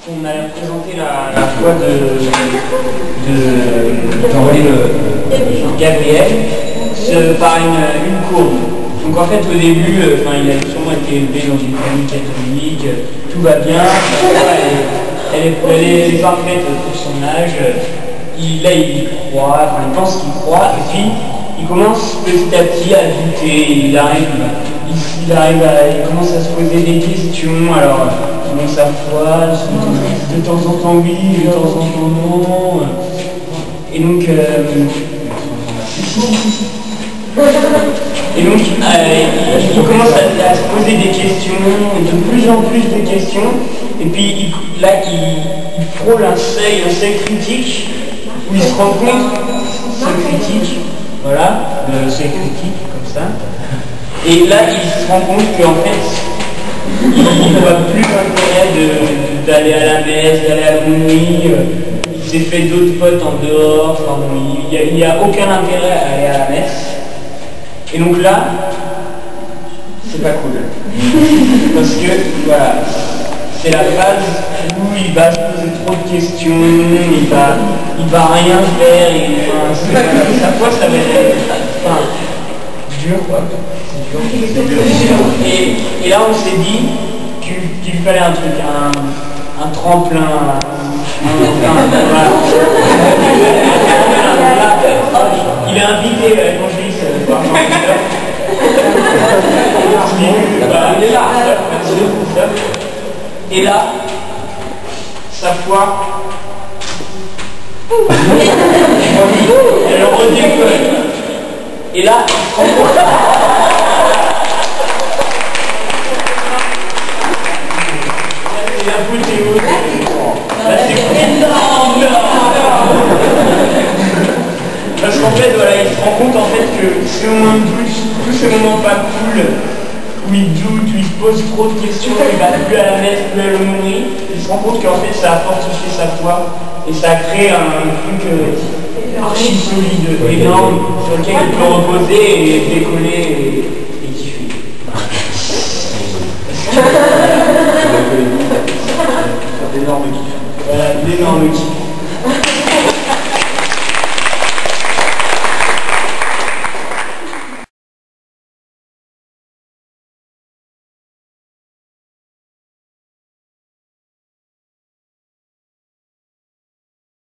On a présenté la foi d'envoyer Gabriel par une courbe. Donc en fait au début, il a sûrement été élevé dans une famille catholique, tout va bien, elle est parfaite pour son âge, il croit, il pense qu'il croit, et puis il commence petit à petit à douter, il commence à se poser des questions, alors dans sa foi, de temps en temps oui, de temps en temps non, et donc il commence à se poser des questions, de plus en plus de questions, et puis il frôle un seuil critique, où il se rend compte, seuil critique, voilà, le seuil critique, comme ça, et là il se rend compte qu'en fait, il ne voit plus l'intérêt d'aller à la messe, d'aller à l'aumônerie, il s'est fait d'autres potes en dehors, il n'y a aucun intérêt à aller à la messe. Et donc là, c'est pas cool. Parce que, voilà, c'est la phase où il va se poser trop de questions, il va rien faire, sa foi, ça va être dur, quoi. Et là, on s'est dit qu'il fallait un truc, un tremplin, voilà. Il a invité l'évangéliste voir Jean-Christophe. Il est là. Et là, sa foi, elle redécolle. Et là, il se rend compte. C'est la beauté. Là, c'est énorme. Parce qu'en fait, voilà, il se rend compte en fait que tous ces moments pas cool, où il doute, où il se pose trop de questions, il va plus à la messe, plus à l'aumônerie, il se rend compte qu'en fait ça a fortifié sa foi et ça a créé un truc archi solide, énorme, sur lequel il peut reposer et décoller et kiffer. L'énorme kiff. Voilà, l'énorme kiff.